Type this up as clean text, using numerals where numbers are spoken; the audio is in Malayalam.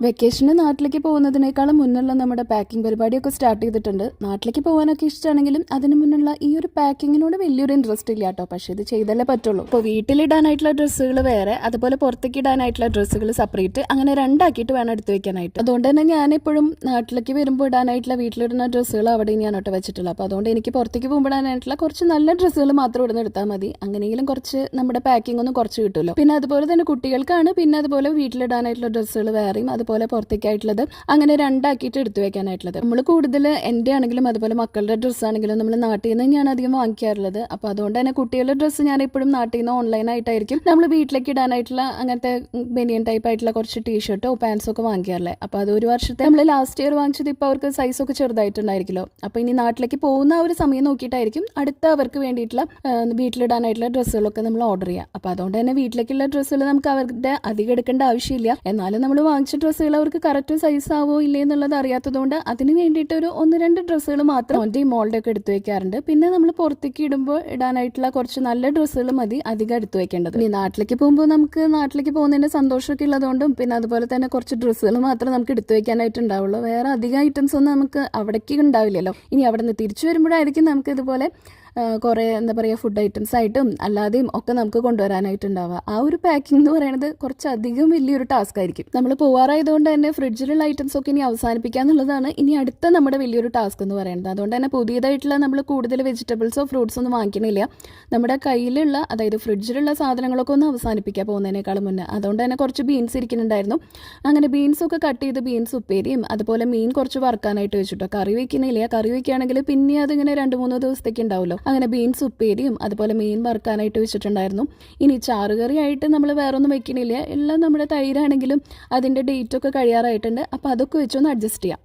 വെക്കേഷന് നാട്ടിലേക്ക് പോകുന്നതിനേക്കാളും മുന്നുള്ള നമ്മുടെ പാക്കിംഗ് പരിപാടിയൊക്കെ സ്റ്റാർട്ട് ചെയ്തിട്ടുണ്ട്. നാട്ടിലേക്ക് പോകാനൊക്കെ ഇഷ്ടമാണെങ്കിലും അതിന് മുന്നുള്ള ഈ ഒരു പാക്കിങ്ങിനോട് വലിയൊരു ഇൻട്രസ്റ്റ് ഇല്ല കേട്ടോ. പക്ഷെ ഇത് ചെയ്തല്ലേ പറ്റുള്ളൂ. ഇപ്പോൾ വീട്ടിലിടാനായിട്ടുള്ള ഡ്രസ്സുകൾ വേറെ, അതുപോലെ പുറത്തേക്ക് ഇടാനായിട്ടുള്ള ഡ്രസ്സുകൾ സെപ്പറേറ്റ്, അങ്ങനെ രണ്ടാക്കിയിട്ട് വേണം എടുത്തു വെക്കാനായിട്ട്. അതുകൊണ്ട് തന്നെ ഞാനെപ്പോഴും നാട്ടിലേക്ക് വരുമ്പോൾ ഇടാനായിട്ടുള്ള വീട്ടിലിടുന്ന ഡ്രസ്സുകൾ അവിടെ തന്നെയാണ് കേട്ടോ വെച്ചിട്ടുള്ളത്. അപ്പോൾ അതുകൊണ്ട് എനിക്ക് പുറത്തേക്ക് പോകുമ്പോൾ ഇടാനായിട്ടുള്ള കുറച്ച് നല്ല ഡ്രസ്സുകൾ മാത്രം ഇടുന്ന എടുത്താൽ മതി. അങ്ങനെയെങ്കിലും കുറച്ച് നമ്മുടെ പാക്കിംഗ് ഒന്നും കുറച്ച് കിട്ടുമല്ലോ. പിന്നെ അതുപോലെ തന്നെ കുട്ടികൾക്കാണ്, പിന്നെ അതുപോലെ വീട്ടിലിടാനായിട്ടുള്ള ഡ്രസ്സുകൾ വേറെയും അതുപോലെ പുറത്തേക്കായിട്ടുള്ളത് അങ്ങനെ രണ്ടാക്കിയിട്ട് എടുത്തു വെക്കാനായിട്ടുള്ളത്. നമ്മൾ കൂടുതൽ എൻ്റെ ആണെങ്കിലും അതുപോലെ മക്കളുടെ ഡ്രസ്സ് ആണെങ്കിലും നമ്മൾ നാട്ടിൽ നിന്ന് തന്നെയാണ് അധികം വാങ്ങിക്കാറുള്ളത്. അപ്പോൾ അതുകൊണ്ട് തന്നെ കുട്ടികളുടെ ഡ്രസ്സ് ഞാൻ എപ്പോഴും നാട്ടിൽ നിന്ന് ഓൺലൈനായിട്ടായിരിക്കും നമ്മൾ വീട്ടിലേക്ക് ഇടാനായിട്ടുള്ള അങ്ങനത്തെ ബനിയൻ ടൈപ്പ് ആയിട്ടുള്ള കുറച്ച് ടീഷർട്ടോ പാൻസോ ഒക്കെ വാങ്ങിക്കാറില്ലേ. അപ്പോൾ അത് ഒരു വർഷത്തെ നമ്മൾ ലാസ്റ്റ് ഇയർ വാങ്ങിച്ചത് ഇപ്പോൾ അവർക്ക് സൈസൊക്കെ ചെറുതായിട്ടുണ്ടായിരിക്കുമല്ലോ. അപ്പോൾ ഇനി നാട്ടിലേക്ക് പോകുന്ന ആ ഒരു സമയം നോക്കിയിട്ടായിരിക്കും അടുത്ത അവർക്ക് വേണ്ടിയിട്ടുള്ള വീട്ടിലിടാനായിട്ടുള്ള ഡ്രസ്സുകളൊക്കെ നമ്മൾ ഓർഡർ ചെയ്യുക. അപ്പോൾ അതുകൊണ്ട് തന്നെ വീട്ടിലേക്കുള്ള ഡ്രസ്സുകൾ നമുക്ക് അവരുടെ അധികം എടുക്കേണ്ട ആവശ്യമില്ല. എന്നാലും നമ്മൾ വാങ്ങിച്ച ഡ്രസ്സുകൾ അവർക്ക് കറക്റ്റ് സൈസ് ആവോ ഇല്ലേ എന്നുള്ളത് അറിയാത്തതുകൊണ്ട് അതിന് വേണ്ടിയിട്ട് ഒരു 1-2 ഡ്രസ്സുകൾ മാത്രം മോന്റെയും മോളുടെ ഒക്കെ എടുത്തു വെക്കാറുണ്ട്. പിന്നെ നമ്മൾ പുറത്തേക്ക് ഇടുമ്പോൾ ഇടാനായിട്ടുള്ള കുറച്ച് നല്ല ഡ്രസ്സുകൾ മതി അധികം എടുത്തു വെക്കേണ്ടത്. ഇനി നാട്ടിലേക്ക് പോകുമ്പോൾ നമുക്ക് നാട്ടിലേക്ക് പോകുന്നതിന്റെ സന്തോഷമൊക്കെ ഉള്ളതുകൊണ്ടും പിന്നെ അതുപോലെ തന്നെ കുറച്ച് ഡ്രസ്സുകൾ മാത്രം നമുക്ക് എടുത്തു വെക്കാനായിട്ട് ഉണ്ടാവുള്ളൂ. വേറെ അധികം ഐറ്റംസ് ഒന്നും നമുക്ക് അവിടേക്ക് ഉണ്ടാവില്ലല്ലോ. ഇനി അവിടെ നിന്ന് തിരിച്ചു വരുമ്പോഴായിരിക്കും നമുക്ക് ഇതുപോലെ കുറേ എന്താ പറയുക ഫുഡ് ഐറ്റംസ് ആയിട്ടും അല്ലാതെയും ഒക്കെ നമുക്ക് കൊണ്ടുവരാനായിട്ടുണ്ടാവുക. ആ ഒരു പാക്കിംഗ് എന്ന് പറയുന്നത് കുറച്ചധികം വലിയൊരു ടാസ്ക് ആയിരിക്കും. നമ്മൾ പോവാറായതുകൊണ്ട് തന്നെ ഫ്രിഡ്ജിലുള്ള ഐറ്റംസ് ഒക്കെ ഇനി അവസാനിപ്പിക്കുക എന്നുള്ളതാണ് ഇനി അടുത്ത നമ്മുടെ വലിയൊരു ടാസ്ക് എന്ന് പറയുന്നത്. അതുകൊണ്ട് തന്നെ പുതിയതായിട്ടുള്ള നമ്മൾ കൂടുതൽ വെജിറ്റബിൾസോ ഫ്രൂട്ട്സോ ഒന്നും വാങ്ങിക്കണില്ല. നമ്മുടെ കയ്യിലുള്ള അതായത് ഫ്രിഡ്ജിലുള്ള സാധനങ്ങളൊക്കെ ഒന്ന് അവസാനിപ്പിക്കാൻ പോകുന്നതിനേക്കാളും മുന്നേ. അതുകൊണ്ട് തന്നെ കുറച്ച് ബീൻസ് ഇരിക്കുന്നുണ്ടായിരുന്നു. അങ്ങനെ ബീൻസൊക്കെ കട്ട് ചെയ്ത് ബീൻസ് ഉപ്പേരിയും അതുപോലെ മീൻ കുറച്ച് വറുക്കാനായിട്ട് വെച്ചിട്ടോ. കറി വയ്ക്കുന്നില്ല. കറി വയ്ക്കുകയാണെങ്കിൽ പിന്നെ അതിങ്ങനെ 2-3 ദിവസത്തേക്ക് ഉണ്ടാവുമല്ലോ. അങ്ങനെ ബീൻസ് ഉപ്പേരിയും അതുപോലെ മീൻ വറുക്കാനായിട്ട് വെച്ചിട്ടുണ്ടായിരുന്നു. ഇനി ചാറുകറിയായിട്ട് നമ്മൾ വേറെ ഒന്നും വെക്കണില്ല. എല്ലാം നമ്മുടെ തൈരാണെങ്കിലും അതിൻ്റെ ഡേറ്റൊക്കെ കഴിയാറായിട്ടുണ്ട്. അപ്പോൾ അതൊക്കെ വെച്ചൊന്ന് അഡ്ജസ്റ്റ് ചെയ്യാം.